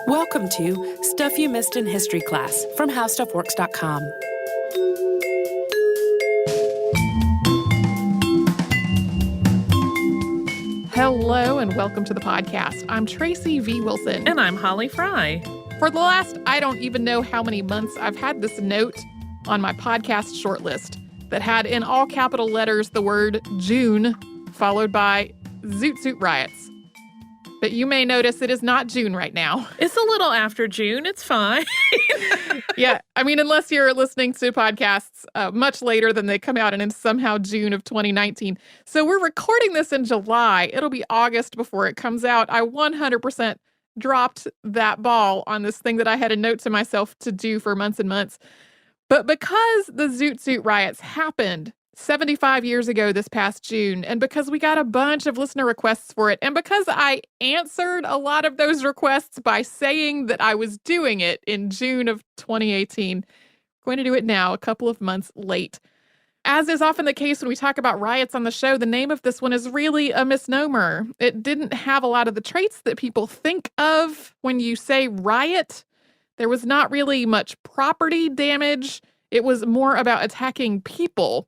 Welcome to Stuff You Missed in History Class from HowStuffWorks.com. Hello and welcome to the podcast. I'm Tracy V. Wilson. And I'm Holly Fry. For the last, I don't even know how many months, I've had this note on my podcast shortlist that had in all capital letters the word June followed by Zoot Suit Riots. But you may notice it is not June right now. It's a little after June. It's fine. Yeah. I mean, unless you're listening to podcasts much later than they come out and it's somehow June of 2019. So we're recording this in July. It'll be August before it comes out. I 100% dropped that ball on this thing that I had a note to myself to do for months and months. But because the Zoot Suit Riots happened 75 years ago this past June, and because we got a bunch of listener requests for it, and because I answered a lot of those requests by saying that I was doing it in June of 2018, I'm going to do it now, a couple of months late. As is often the case when we talk about riots on the show, the name of this one is really a misnomer. It didn't have a lot of the traits that people think of when you say riot. There was not really much property damage. It was more about attacking people.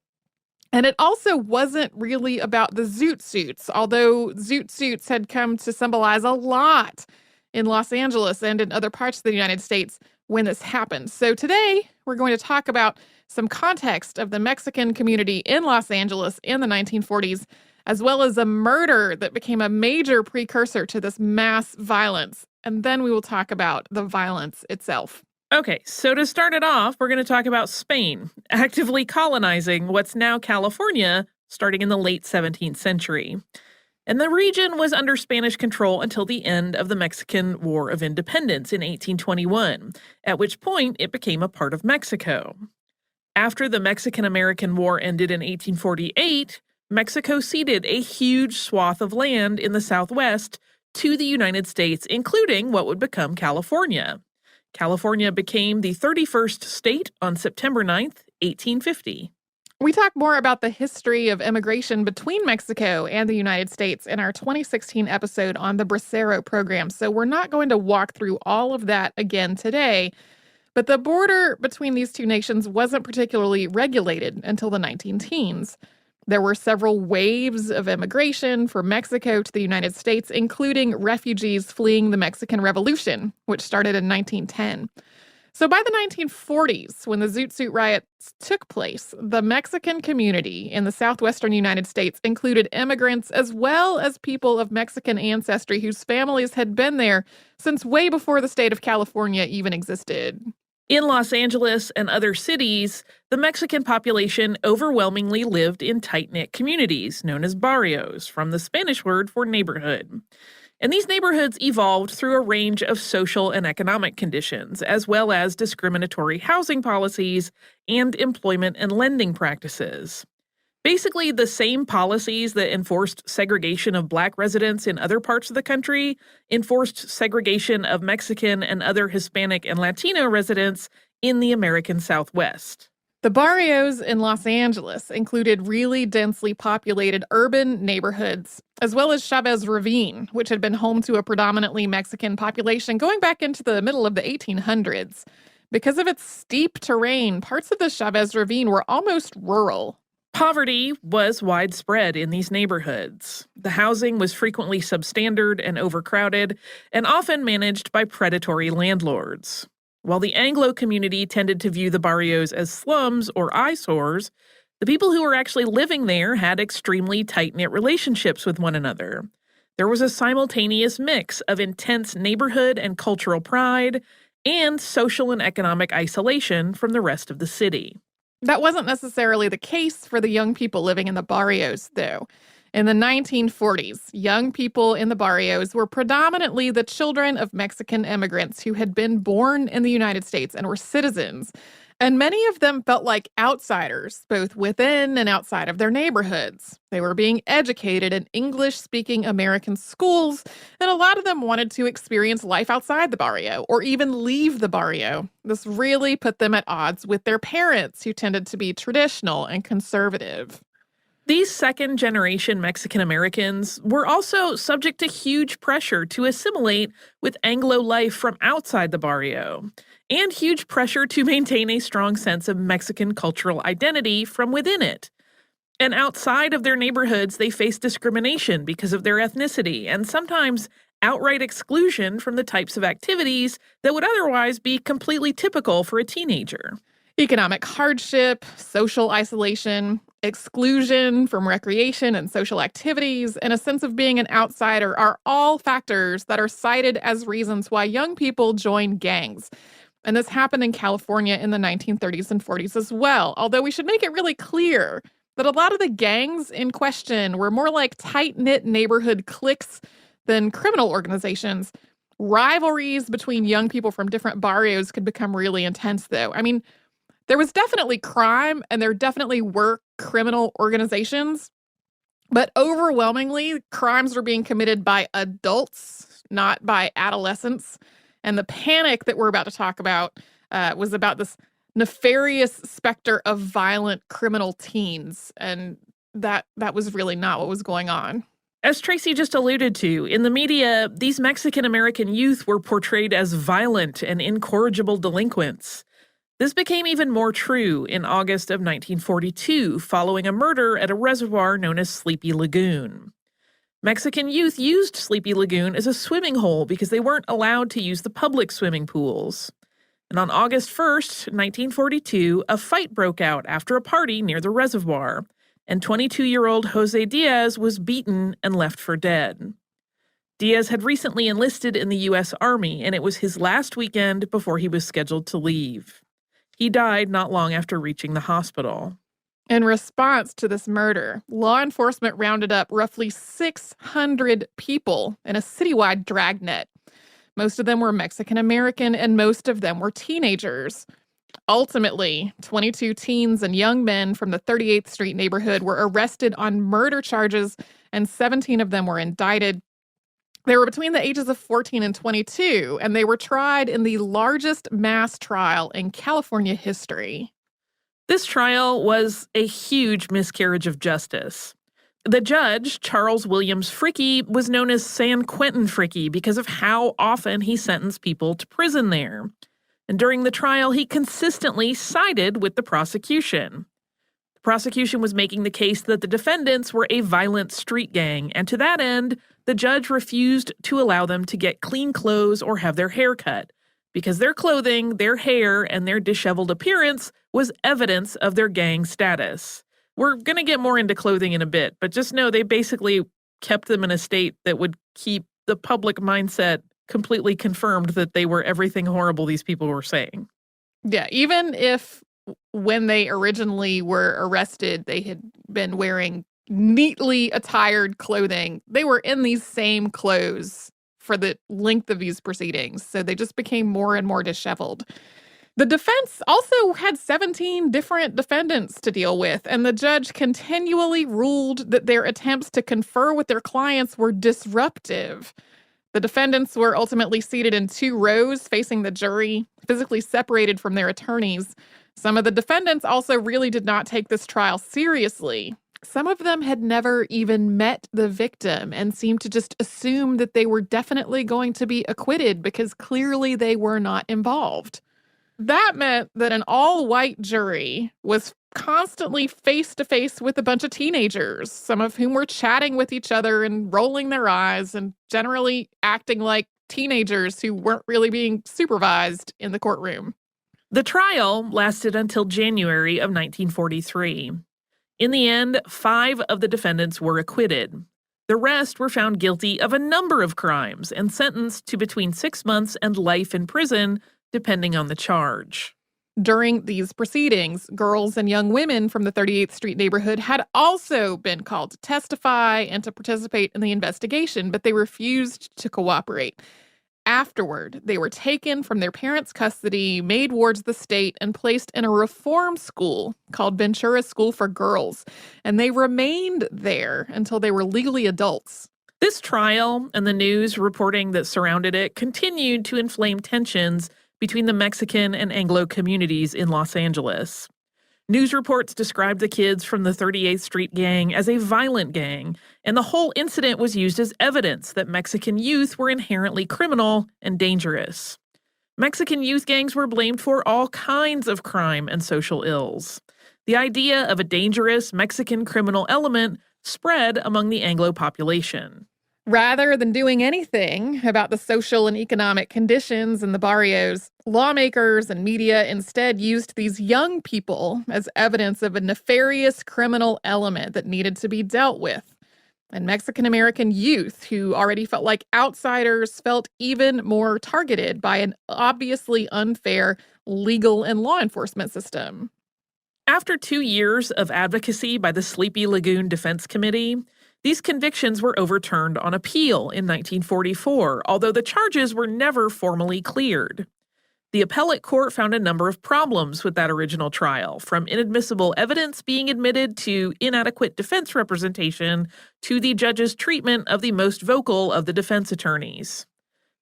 And it also wasn't really about the zoot suits, although zoot suits had come to symbolize a lot in Los Angeles and in other parts of the United States when this happened. So today, we're going to talk about some context of the Mexican community in Los Angeles in the 1940s, as well as a murder that became a major precursor to this mass violence. And then we will talk about the violence itself. Okay, so to start it off, we're going to talk about Spain actively colonizing what's now California starting in the late 17th century. And the region was under Spanish control until the end of the Mexican War of Independence in 1821, at which point it became a part of Mexico. After the Mexican-American War ended in 1848, Mexico ceded a huge swath of land in the Southwest to the United States, including what would become California. California became the 31st state on September 9th, 1850. We talk more about the history of immigration between Mexico and the United States in our 2016 episode on the Bracero program, so we're not going to walk through all of that again today. But the border between these two nations wasn't particularly regulated until the 19-teens. There were several waves of immigration from Mexico to the United States, including refugees fleeing the Mexican Revolution, which started in 1910. So by the 1940s, when the Zoot Suit Riots took place, the Mexican community in the southwestern United States included immigrants as well as people of Mexican ancestry whose families had been there since way before the state of California even existed. In Los Angeles and other cities, the Mexican population overwhelmingly lived in tight-knit communities known as barrios, from the Spanish word for neighborhood. And these neighborhoods evolved through a range of social and economic conditions, as well as discriminatory housing policies and employment and lending practices. Basically, the same policies that enforced segregation of Black residents in other parts of the country enforced segregation of Mexican and other Hispanic and Latino residents in the American Southwest. The barrios in Los Angeles included really densely populated urban neighborhoods, as well as Chavez Ravine, which had been home to a predominantly Mexican population going back into the middle of the 1800s. Because of its steep terrain, parts of the Chavez Ravine were almost rural. Poverty was widespread in these neighborhoods. The housing was frequently substandard and overcrowded, and often managed by predatory landlords. While the Anglo community tended to view the barrios as slums or eyesores, the people who were actually living there had extremely tight-knit relationships with one another. There was a simultaneous mix of intense neighborhood and cultural pride and social and economic isolation from the rest of the city. That wasn't necessarily the case for the young people living in the barrios, though. In the 1940s, young people in the barrios were predominantly the children of Mexican immigrants who had been born in the United States and were citizens. And many of them felt like outsiders, both within and outside of their neighborhoods. They were being educated in English-speaking American schools, and a lot of them wanted to experience life outside the barrio or even leave the barrio. This really put them at odds with their parents, who tended to be traditional and conservative. These second-generation Mexican Americans were also subject to huge pressure to assimilate with Anglo life from outside the barrio, and huge pressure to maintain a strong sense of Mexican cultural identity from within it. And outside of their neighborhoods, they faced discrimination because of their ethnicity, and sometimes outright exclusion from the types of activities that would otherwise be completely typical for a teenager. Economic hardship, social isolation, exclusion from recreation and social activities, and a sense of being an outsider are all factors that are cited as reasons why young people join gangs. And this happened in California in the 1930s and 40s as well, although we should make it really clear that a lot of the gangs in question were more like tight-knit neighborhood cliques than criminal organizations. Rivalries between young people from different barrios could become really intense, though. I mean, there was definitely crime, and there definitely were criminal organizations, but overwhelmingly, crimes were being committed by adults, not by adolescents. And the panic that we're about to talk about was about this nefarious specter of violent criminal teens, and that was really not what was going on. As Tracy just alluded to, in the media, these Mexican-American youth were portrayed as violent and incorrigible delinquents. This became even more true in August of 1942, following a murder at a reservoir known as Sleepy Lagoon. Mexican youth used Sleepy Lagoon as a swimming hole because they weren't allowed to use the public swimming pools. And on August 1st, 1942, a fight broke out after a party near the reservoir, and 22-year-old Jose Diaz was beaten and left for dead. Diaz had recently enlisted in the U.S. Army, and it was his last weekend before he was scheduled to leave. He died not long after reaching the hospital. In response to this murder, law enforcement rounded up roughly 600 people in a citywide dragnet. Most of them were Mexican American, and most of them were teenagers. Ultimately, 22 teens and young men from the 38th Street neighborhood were arrested on murder charges, and 17 of them were indicted. They were between the ages of 14 and 22, and they were tried in the largest mass trial in California history. This trial was a huge miscarriage of justice. The judge, Charles Williams Fricke, was known as San Quentin Fricke because of how often he sentenced people to prison there. And during the trial, he consistently sided with the prosecution. The prosecution was making the case that the defendants were a violent street gang, and to that end, the judge refused to allow them to get clean clothes or have their hair cut, because their clothing, their hair, and their disheveled appearance was evidence of their gang status. We're going to get more into clothing in a bit, but just know they basically kept them in a state that would keep the public mindset completely confirmed that they were everything horrible these people were saying. Yeah, even if when they originally were arrested, they had been wearing neatly attired clothing, they were in these same clothes for the length of these proceedings. So they just became more and more disheveled. The defense also had 17 different defendants to deal with, and the judge continually ruled that their attempts to confer with their clients were disruptive. The defendants were ultimately seated in 2 rows facing the jury, physically separated from their attorneys. Some of the defendants also really did not take this trial seriously. Some of them had never even met the victim and seemed to just assume that they were definitely going to be acquitted because clearly they were not involved. That meant that an all-white jury was constantly face-to-face with a bunch of teenagers, some of whom were chatting with each other and rolling their eyes and generally acting like teenagers who weren't really being supervised in the courtroom. The trial lasted until January of 1943. In the end, 5 of the defendants were acquitted. The rest were found guilty of a number of crimes and sentenced to between 6 months and life in prison, depending on the charge. During these proceedings, girls and young women from the 38th Street neighborhood had also been called to testify and to participate in the investigation, but they refused to cooperate. Afterward, they were taken from their parents' custody, made wards of the state, and placed in a reform school called Ventura School for Girls, and they remained there until they were legally adults. This trial and the news reporting that surrounded it continued to inflame tensions between the Mexican and Anglo communities in Los Angeles. News reports described the kids from the 38th Street Gang as a violent gang, and the whole incident was used as evidence that Mexican youth were inherently criminal and dangerous. Mexican youth gangs were blamed for all kinds of crime and social ills. The idea of a dangerous Mexican criminal element spread among the Anglo population. Rather than doing anything about the social and economic conditions in the barrios, lawmakers and media instead used these young people as evidence of a nefarious criminal element that needed to be dealt with. And Mexican-American youth, who already felt like outsiders, felt even more targeted by an obviously unfair legal and law enforcement system. After 2 years of advocacy by the Sleepy Lagoon Defense Committee, these convictions were overturned on appeal in 1944, although the charges were never formally cleared. The appellate court found a number of problems with that original trial, from inadmissible evidence being admitted to inadequate defense representation to the judge's treatment of the most vocal of the defense attorneys.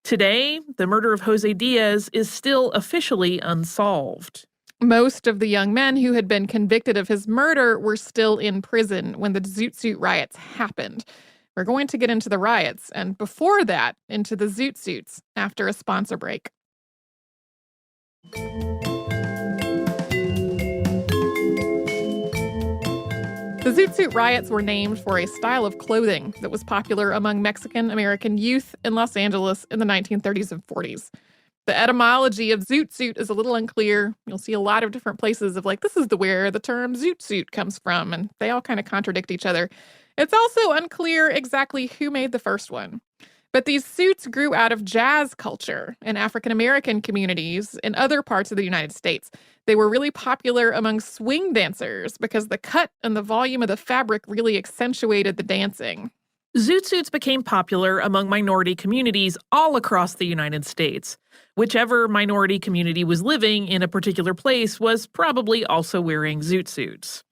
Today, the murder of Jose Diaz is still officially unsolved. Most of the young men who had been convicted of his murder were still in prison when the Zoot Suit riots happened. We're going to get into the riots, and before that, into the Zoot Suits after a sponsor break. The Zoot Suit riots were named for a style of clothing that was popular among Mexican-American youth in Los Angeles in the 1930s and 40s. The etymology of zoot suit is a little unclear. You'll see a lot of different places of this is where the term zoot suit comes from, and they all kind of contradict each other. It's also unclear exactly who made the first one. But these suits grew out of jazz culture in African-American communities in other parts of the United States. They were really popular among swing dancers because the cut and the volume of the fabric really accentuated the dancing. Zoot suits became popular among minority communities all across the United States. Whichever minority community was living in a particular place was probably also wearing zoot suits.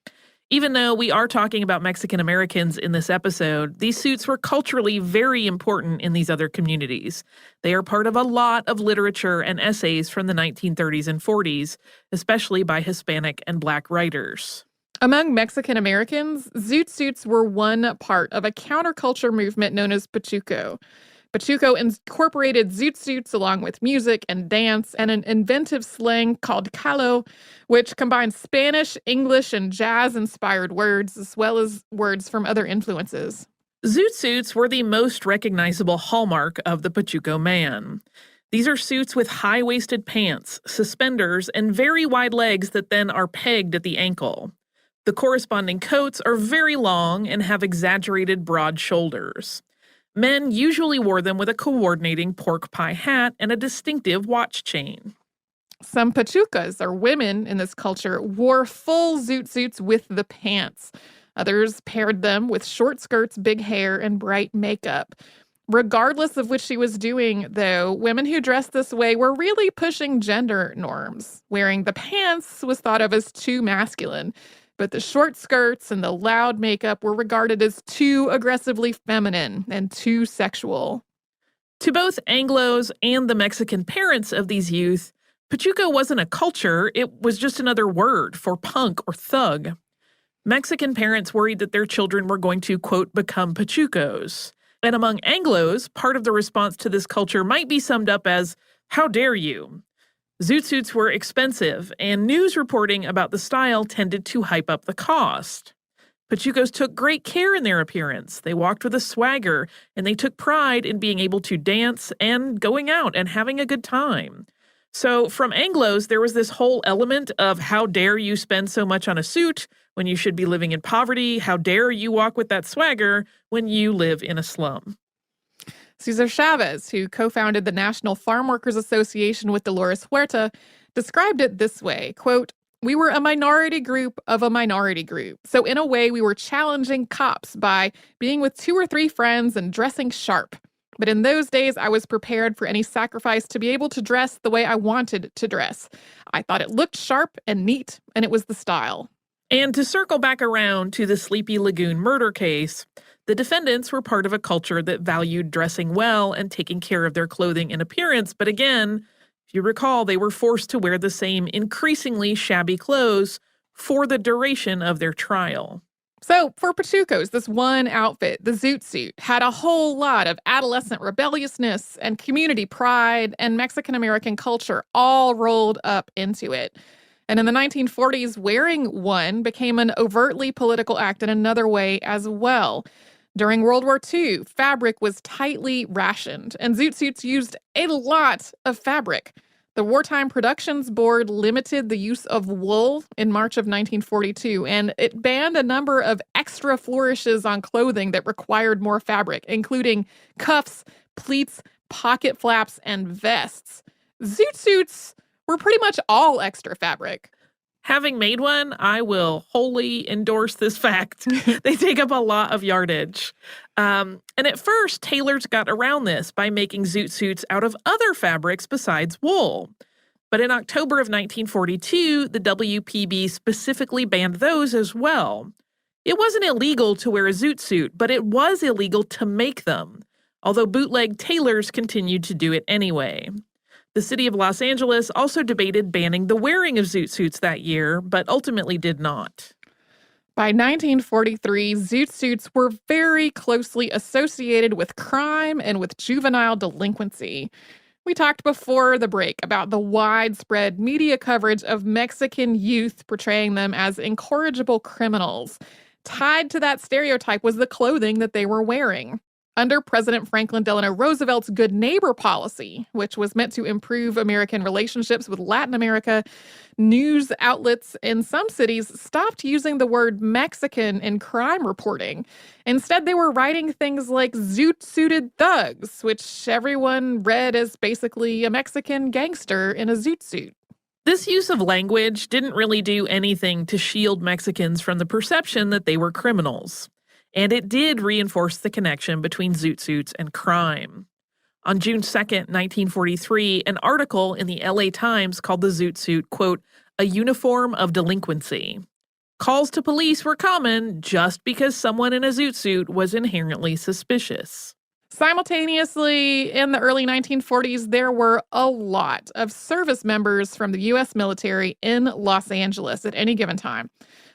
Even though we are talking about Mexican Americans in this episode, these suits were culturally very important in these other communities. They are part of a lot of literature and essays from the 1930s and 40s, especially by Hispanic and Black writers. Among Mexican Americans, zoot suits were one part of a counterculture movement known as Pachuco. Pachuco incorporated zoot suits along with music and dance and an inventive slang called calo, which combines Spanish, English, and jazz-inspired words, as well as words from other influences. Zoot suits were the most recognizable hallmark of the Pachuco man. These are suits with high-waisted pants, suspenders, and very wide legs that then are pegged at the ankle. The corresponding coats are very long and have exaggerated broad shoulders. Men usually wore them with a coordinating pork pie hat and a distinctive watch chain. Some Pachucas, or women in this culture, wore full zoot suits with the pants. Others paired them with short skirts, big hair, and bright makeup. Regardless of what she was doing, though, women who dressed this way were really pushing gender norms. Wearing the pants was thought of as too masculine, but the short skirts and the loud makeup were regarded as too aggressively feminine and too sexual. To both Anglos and the Mexican parents of these youth, Pachuco wasn't a culture, it was just another word for punk or thug. Mexican parents worried that their children were going to, quote, become Pachucos. And among Anglos, part of the response to this culture might be summed up as, how dare you? Zoot suits were expensive, and news reporting about the style tended to hype up the cost. Pachucos took great care in their appearance. They walked with a swagger, and they took pride in being able to dance and going out and having a good time. So from Anglos, there was this whole element of how dare you spend so much on a suit when you should be living in poverty? How dare you walk with that swagger when you live in a slum? Cesar Chavez, who co-founded the National Farm Workers Association with Dolores Huerta, described it this way, quote, "We were a minority group of a minority group. So in a way, we were challenging cops by being with 2 or 3 friends and dressing sharp. But in those days, I was prepared for any sacrifice to be able to dress the way I wanted to dress. I thought it looked sharp and neat, and it was the style." And to circle back around to the Sleepy Lagoon murder case, the defendants were part of a culture that valued dressing well and taking care of their clothing and appearance. But again, if you recall, they were forced to wear the same increasingly shabby clothes for the duration of their trial. So for Pachucos, this one outfit, the zoot suit, had a whole lot of adolescent rebelliousness and community pride and Mexican-American culture all rolled up into it. And in the 1940s, wearing one became an overtly political act in another way as well. During World War II, fabric was tightly rationed, and zoot suits used a lot of fabric. The Wartime Productions Board limited the use of wool in March of 1942, and it banned a number of extra flourishes on clothing that required more fabric, including cuffs, pleats, pocket flaps, and vests. Zoot suits were pretty much all extra fabric. Having made one, I will wholly endorse this fact. They take up a lot of yardage. And at first, tailors got around this by making zoot suits out of other fabrics besides wool. But in October of 1942, the WPB specifically banned those as well. It wasn't illegal to wear a zoot suit, but it was illegal to make them, although bootleg tailors continued to do it anyway. The city of Los Angeles also debated banning the wearing of zoot suits that year, but ultimately did not. By 1943, zoot suits were very closely associated with crime and with juvenile delinquency. We talked before the break about the widespread media coverage of Mexican youth portraying them as incorrigible criminals. Tied to that stereotype was the clothing that they were wearing. Under President Franklin Delano Roosevelt's Good Neighbor policy, which was meant to improve American relationships with Latin America, news outlets in some cities stopped using the word Mexican in crime reporting. Instead, they were writing things like zoot-suited thugs, which everyone read as basically a Mexican gangster in a zoot suit. This use of language didn't really do anything to shield Mexicans from the perception that they were criminals. And it did reinforce the connection between zoot suits and crime. On June 2nd, 1943, an article in the LA Times called the zoot suit, quote, a uniform of delinquency. Calls to police were common just because someone in a zoot suit was inherently suspicious. Simultaneously, in the early 1940s, there were a lot of service members from the U.S. military in Los Angeles at any given time.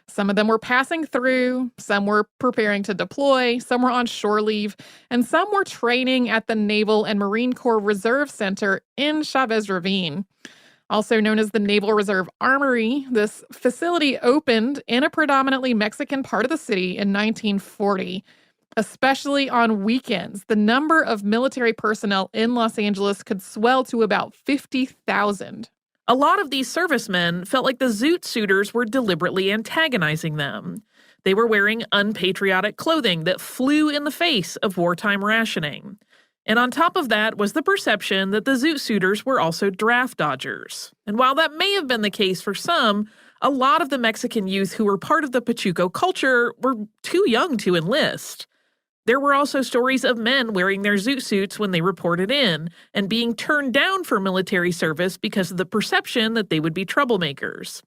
Some of them were passing through, some were preparing to deploy, some were on shore leave, and some were training at the Naval and Marine Corps Reserve Center in Chavez Ravine. Also known as the Naval Reserve Armory, this facility opened in a predominantly Mexican part of the city in 1940. Especially on weekends, the number of military personnel in Los Angeles could swell to about 50,000. A lot of these servicemen felt like the zoot suiters were deliberately antagonizing them. They were wearing unpatriotic clothing that flew in the face of wartime rationing. And on top of that was the perception that the zoot suiters were also draft dodgers. And while that may have been the case for some, a lot of the Mexican youth who were part of the Pachuco culture were too young to enlist. There were also stories of men wearing their zoot suits when they reported in and being turned down for military service because of the perception that they would be troublemakers.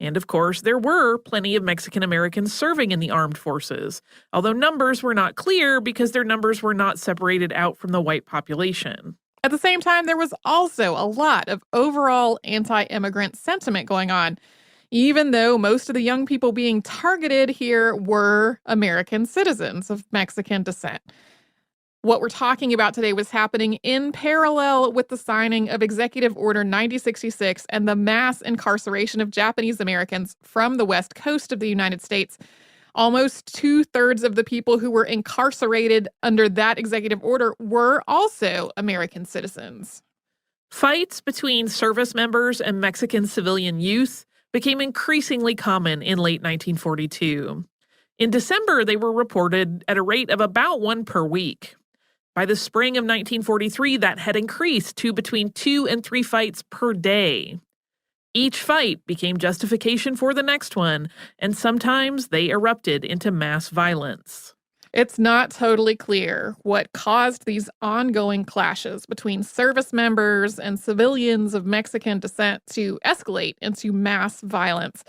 And of course, there were plenty of Mexican Americans serving in the armed forces, although numbers were not clear because their numbers were not separated out from the white population. At the same time, there was also a lot of overall anti-immigrant sentiment going on, even though most of the young people being targeted here were American citizens of Mexican descent. What we're talking about today was happening in parallel with the signing of Executive Order 9066 and the mass incarceration of Japanese Americans from the West Coast of the United States. Almost 2/3 of the people who were incarcerated under that executive order were also American citizens. Fights between service members and Mexican civilian youth became increasingly common in late 1942. In December, they were reported at a rate of about one per week. By the spring of 1943, that had increased to between 2 and 3 fights per day. Each fight became justification for the next one, and sometimes they erupted into mass violence. It's not totally clear what caused these ongoing clashes between service members and civilians of Mexican descent to escalate into mass violence.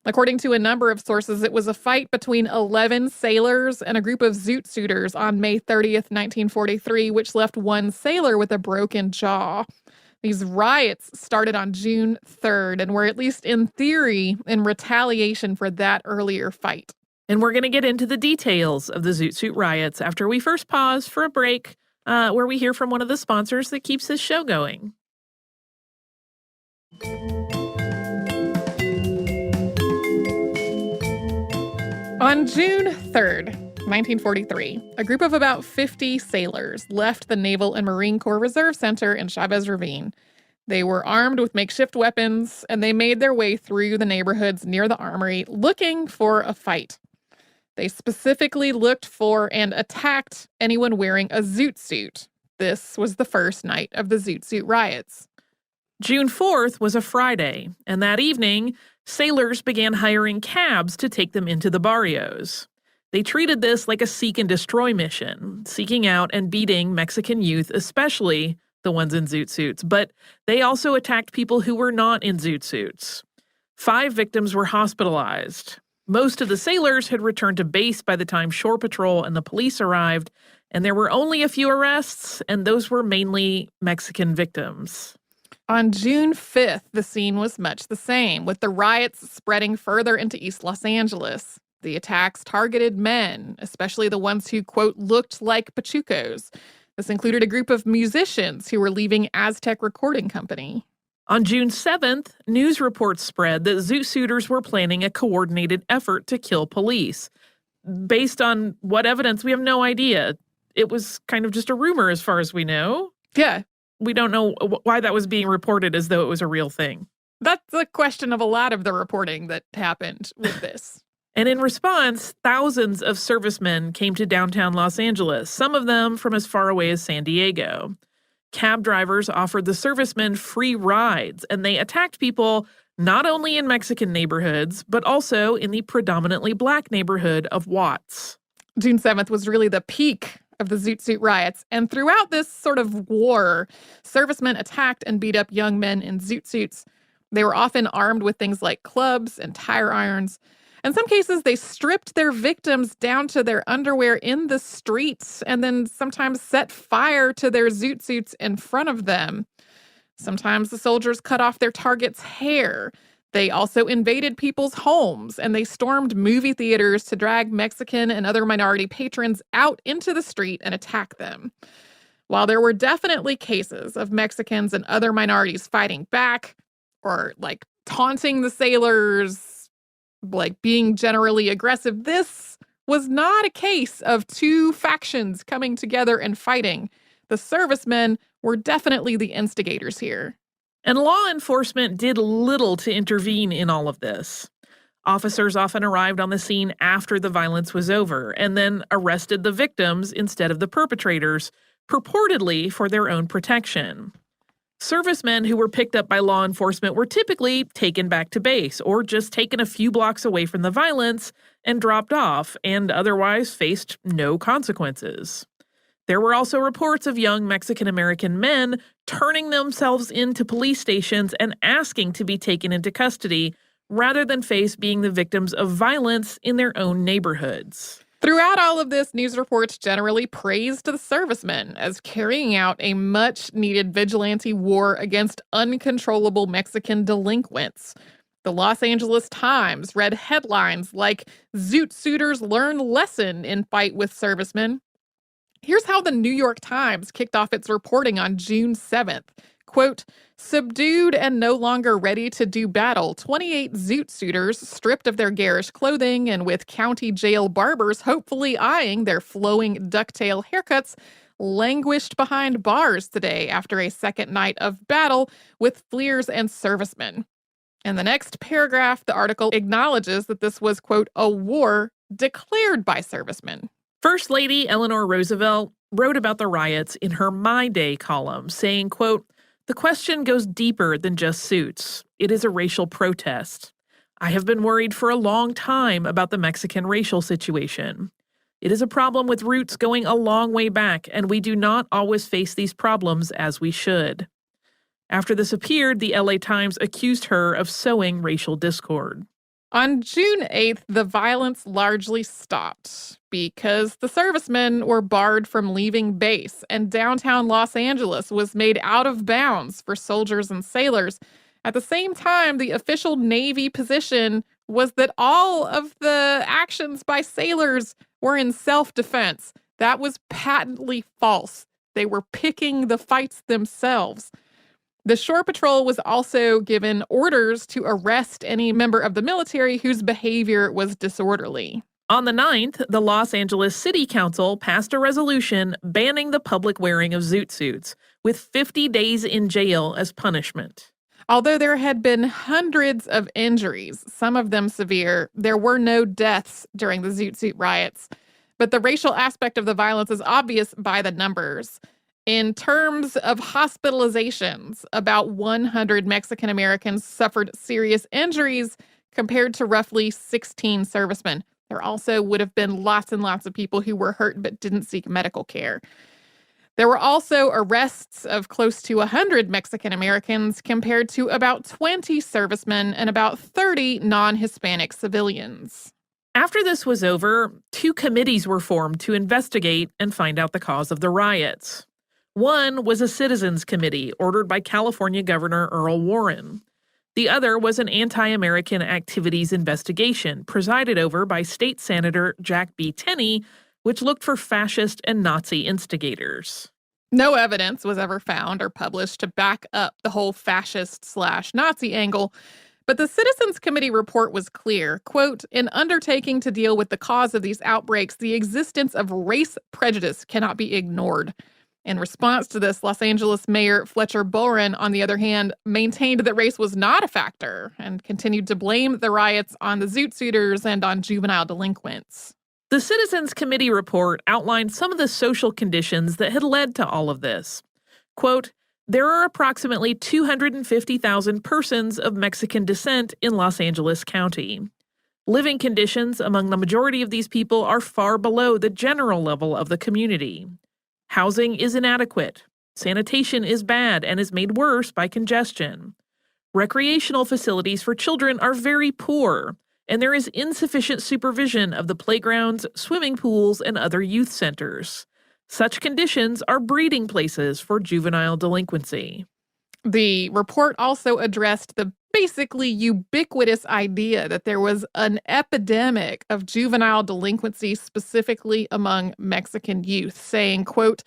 According to a number of sources, it was a fight between 11 sailors and a group of zoot suiters on May 30th, 1943, which left one sailor with a broken jaw. These riots started on June 3rd and were, at least in theory, in retaliation for that earlier fight. And we're going to get into the details of the Zoot Suit riots after we first pause for a break where we hear from one of the sponsors that keeps this show going. On June 3rd, 1943, a group of about 50 sailors left the Naval and Marine Corps Reserve Center in Chavez Ravine. They were armed with makeshift weapons, and they made their way through the neighborhoods near the armory looking for a fight. They specifically looked for and attacked anyone wearing a zoot suit. This was the first night of the Zoot Suit riots. June 4th was a Friday, and that evening, sailors began hiring cabs to take them into the barrios. They treated this like a seek and destroy mission, seeking out and beating Mexican youth, especially the ones in zoot suits, but they also attacked people who were not in zoot suits. 5 victims were hospitalized. Most of the sailors had returned to base by the time Shore Patrol and the police arrived, and there were only a few arrests, and those were mainly Mexican victims. On June 5th, the scene was much the same, with the riots spreading further into East Los Angeles. The attacks targeted men, especially the ones who, quote, looked like Pachucos. This included a group of musicians who were leaving Aztec Recording Company. On June 7th, news reports spread that Zoot Suiters were planning a coordinated effort to kill police. Based on what evidence, we have no idea. It was kind of just a rumor as far as we know. Yeah. We don't know why that was being reported as though it was a real thing. That's a question of a lot of the reporting that happened with this. And in response, thousands of servicemen came to downtown Los Angeles, some of them from as far away as San Diego. Cab drivers offered the servicemen free rides, and they attacked people not only in Mexican neighborhoods, but also in the predominantly black neighborhood of Watts. June 7th was really the peak of the Zoot Suit riots, and throughout this sort of war, servicemen attacked and beat up young men in zoot suits. They were often armed with things like clubs and tire irons. In some cases, they stripped their victims down to their underwear in the streets and then sometimes set fire to their zoot suits in front of them. Sometimes the soldiers cut off their targets' hair. They also invaded people's homes, and they stormed movie theaters to drag Mexican and other minority patrons out into the street and attack them. While there were definitely cases of Mexicans and other minorities fighting back, or like taunting the sailors, like being generally aggressive, this was not a case of two factions coming together and fighting. The servicemen were definitely the instigators here. And law enforcement did little to intervene in all of this. Officers often arrived on the scene after the violence was over and then arrested the victims instead of the perpetrators, purportedly for their own protection. Servicemen who were picked up by law enforcement were typically taken back to base or just taken a few blocks away from the violence and dropped off and otherwise faced no consequences. There were also reports of young Mexican-American men turning themselves into police stations and asking to be taken into custody rather than face being the victims of violence in their own neighborhoods. Throughout all of this, news reports generally praised the servicemen as carrying out a much-needed vigilante war against uncontrollable Mexican delinquents. The Los Angeles Times read headlines like, "Zoot Suiters Learn Lesson in Fight with Servicemen." Here's how the New York Times kicked off its reporting on June 7th. Quote, "Subdued and no longer ready to do battle, 28 Zoot Suiters, stripped of their garish clothing and with county jail barbers hopefully eyeing their flowing ducktail haircuts, languished behind bars today after a second night of battle with fleers and servicemen." In the next paragraph, the article acknowledges that this was, quote, "a war declared by servicemen." First Lady Eleanor Roosevelt wrote about the riots in her My Day column, saying, quote, "The question goes deeper than just suits. It is a racial protest. I have been worried for a long time about the Mexican racial situation. It is a problem with roots going a long way back, and we do not always face these problems as we should." After this appeared, the LA Times accused her of sowing racial discord. On June 8th, the violence largely stopped because the servicemen were barred from leaving base, and downtown Los Angeles was made out of bounds for soldiers and sailors. At the same time, the official Navy position was that all of the actions by sailors were in self-defense. That was patently false. They were picking the fights themselves. The Shore Patrol was also given orders to arrest any member of the military whose behavior was disorderly. On the 9th, the Los Angeles City Council passed a resolution banning the public wearing of zoot suits, with 50 days in jail as punishment. Although there had been hundreds of injuries, some of them severe, there were no deaths during the Zoot Suit riots. But the racial aspect of the violence is obvious by the numbers. In terms of hospitalizations, about 100 Mexican Americans suffered serious injuries compared to roughly 16 servicemen. There also would have been lots and lots of people who were hurt but didn't seek medical care. There were also arrests of close to 100 Mexican Americans compared to about 20 servicemen and about 30 non-Hispanic civilians. After this was over, 2 committees were formed to investigate and find out the cause of the riots. One was a citizens committee ordered by California Governor Earl Warren. The other was an anti-American activities investigation presided over by State Senator Jack B. Tenney, which looked for fascist and Nazi instigators. No evidence was ever found or published to back up the whole fascist/Nazi angle, but the Citizens Committee report was clear. Quote, in undertaking to deal with the cause of these outbreaks, the existence of race prejudice cannot be ignored. In response to this, Los Angeles Mayor Fletcher Boren, on the other hand, maintained that race was not a factor and continued to blame the riots on the Zoot Suiters and on juvenile delinquents. The Citizens Committee report outlined some of the social conditions that had led to all of this. Quote, there are approximately 250,000 persons of Mexican descent in Los Angeles County. Living conditions among the majority of these people are far below the general level of the community. Housing is inadequate. Sanitation is bad and is made worse by congestion. Recreational facilities for children are very poor, and there is insufficient supervision of the playgrounds, swimming pools, and other youth centers. Such conditions are breeding places for juvenile delinquency. The report also addressed the basically ubiquitous idea that there was an epidemic of juvenile delinquency specifically among Mexican youth, saying, quote,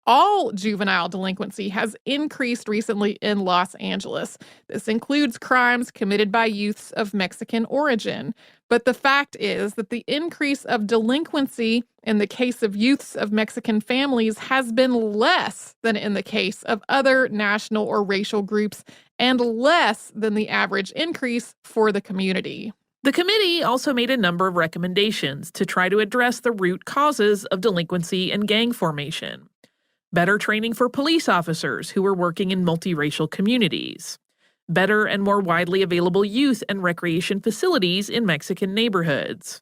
all juvenile delinquency has increased recently in Los Angeles. This includes crimes committed by youths of Mexican origin. But the fact is that the increase of delinquency in the case of youths of Mexican families has been less than in the case of other national or racial groups and less than the average increase for the community. The committee also made a number of recommendations to try to address the root causes of delinquency and gang formation. Better training for police officers who were working in multiracial communities. Better and more widely available youth and recreation facilities in Mexican neighborhoods.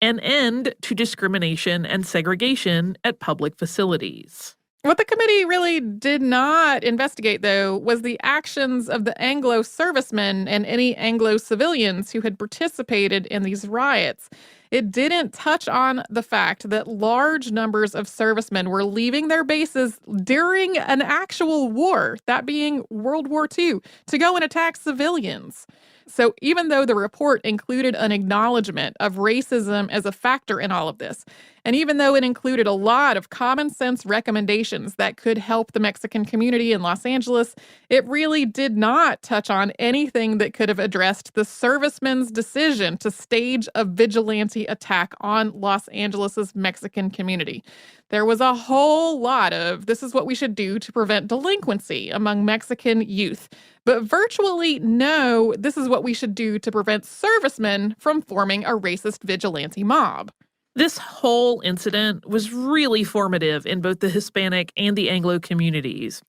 An end to discrimination and segregation at public facilities. What the committee really did not investigate, though, was the actions of the Anglo servicemen and any Anglo civilians who had participated in these riots. It didn't touch on the fact that large numbers of servicemen were leaving their bases during an actual war, that being World War II, to go and attack civilians. So even though the report included an acknowledgement of racism as a factor in all of this, and even though it included a lot of common sense recommendations that could help the Mexican community in Los Angeles, it really did not touch on anything that could have addressed the servicemen's decision to stage a vigilante attack on Los Angeles's Mexican community. There was a whole lot of, this is what we should do to prevent delinquency among Mexican youth. But virtually no, this is what we should do to prevent servicemen from forming a racist vigilante mob. This whole incident was really formative in both the Hispanic and the Anglo communities.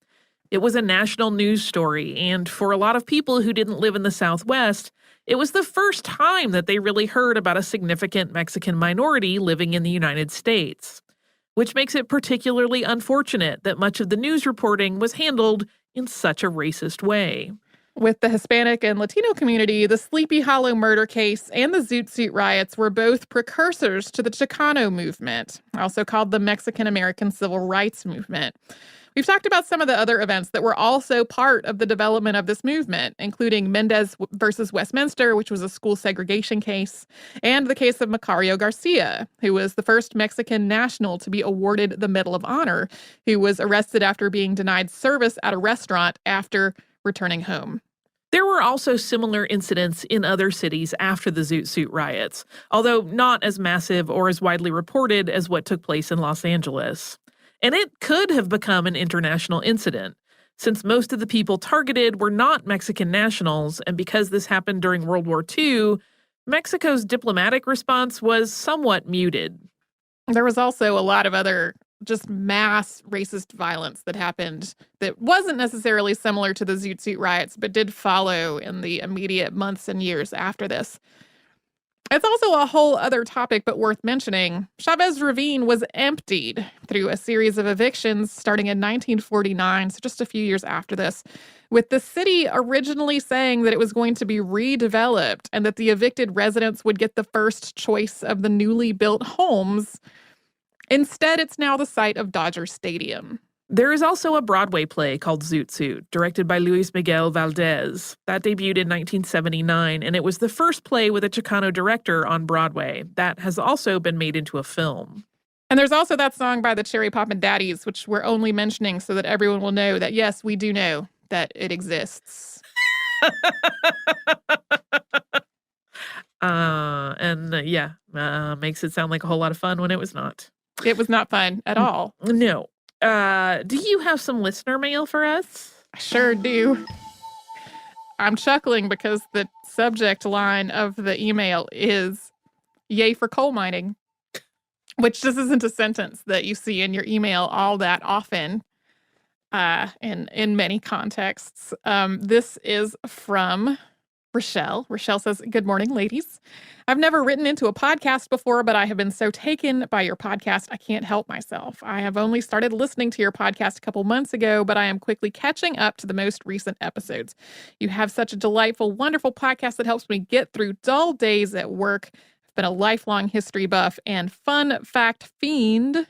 It was a national news story, and for a lot of people who didn't live in the Southwest, it was the first time that they really heard about a significant Mexican minority living in the United States, which makes it particularly unfortunate that much of the news reporting was handled in such a racist way. With the Hispanic and Latino community, the Sleepy Hollow murder case and the Zoot Suit riots were both precursors to the Chicano movement, also called the Mexican-American Civil Rights Movement. We've talked about some of the other events that were also part of the development of this movement, including Mendez versus Westminster, which was a school segregation case, and the case of Macario Garcia, who was the first Mexican national to be awarded the Medal of Honor, who was arrested after being denied service at a restaurant after returning home. There were also similar incidents in other cities after the Zoot Suit riots, although not as massive or as widely reported as what took place in Los Angeles. And it could have become an international incident, since most of the people targeted were not Mexican nationals, and because this happened during World War II, Mexico's diplomatic response was somewhat muted. There was also a lot of other just mass racist violence that happened that wasn't necessarily similar to the Zoot Suit riots, but did follow in the immediate months and years after this. It's also a whole other topic, but worth mentioning. Chavez Ravine was emptied through a series of evictions starting in 1949, so just a few years after this, with the city originally saying that it was going to be redeveloped and that the evicted residents would get the first choice of the newly built homes. Instead, it's now the site of Dodger Stadium. There is also a Broadway play called Zoot Suit, directed by Luis Miguel Valdez. That debuted in 1979, and it was the first play with a Chicano director on Broadway. That has also been made into a film. And there's also that song by the Cherry Poppin' Daddies, which we're only mentioning so that everyone will know that, yes, we do know that it exists. Makes it sound like a whole lot of fun when it was not. It was not fun at all. No. Do you have some listener mail for us? I sure do. I'm chuckling because the subject line of the email is "Yay for coal mining," which just isn't a sentence that you see in your email all that often in many contexts. This is from Rochelle. Rochelle says, "Good morning, ladies. I've never written into a podcast before, but I have been so taken by your podcast, I can't help myself. I have only started listening to your podcast a couple months ago, but I am quickly catching up to the most recent episodes. You have such a delightful, wonderful podcast that helps me get through dull days at work. I've been a lifelong history buff and fun fact fiend,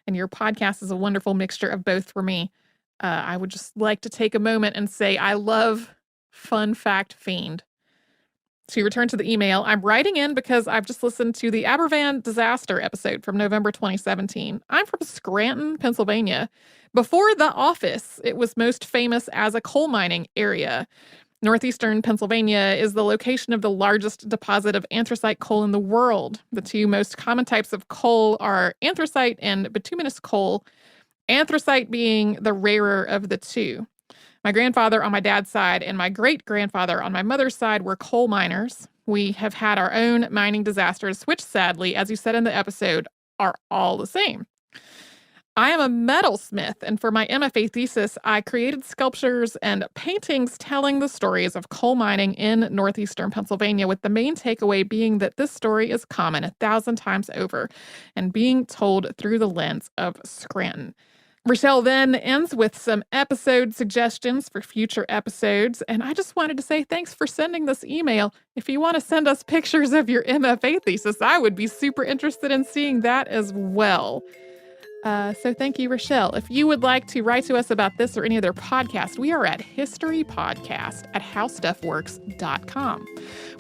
and your podcast is a wonderful mixture of both for me. I would just like to take a moment and say I love fun fact fiend." To return to the email, I'm writing in because I've just listened to the Aberfan disaster episode from November 2017. I'm from Scranton, Pennsylvania. Before The Office, it was most famous as a coal mining area. Northeastern Pennsylvania is the location of the largest deposit of anthracite coal in the world. The two most common types of coal are anthracite and bituminous coal, anthracite being the rarer of the two. My grandfather on my dad's side and my great-grandfather on my mother's side were coal miners. We have had our own mining disasters, which sadly, as you said in the episode, are all the same. I am a metalsmith, and for my MFA thesis, I created sculptures and paintings telling the stories of coal mining in northeastern Pennsylvania, with the main takeaway being that this story is common 1,000 times over and being told through the lens of Scranton. Rochelle then ends with some episode suggestions for future episodes, and I just wanted to say thanks for sending this email. If you want to send us pictures of your MFA thesis, I would be super interested in seeing that as well. So thank you, Rochelle. If you would like to write to us about this or any other podcast, we are at historypodcast@howstuffworks.com.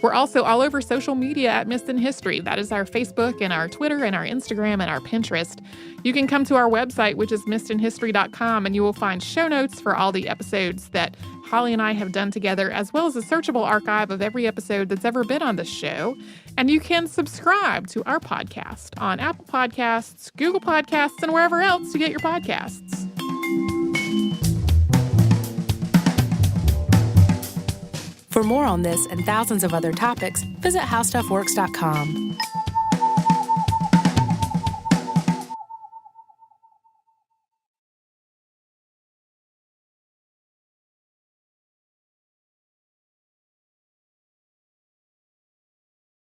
We're also all over social media at Missed in History. That is our Facebook and our Twitter and our Instagram and our Pinterest. You can come to our website, which is missedinhistory.com, and you will find show notes for all the episodes that Holly and I have done together, as well as a searchable archive of every episode that's ever been on the show. And you can subscribe to our podcast on Apple Podcasts, Google Podcasts, and wherever else you get your podcasts. For more on this and thousands of other topics, visit howstuffworks.com.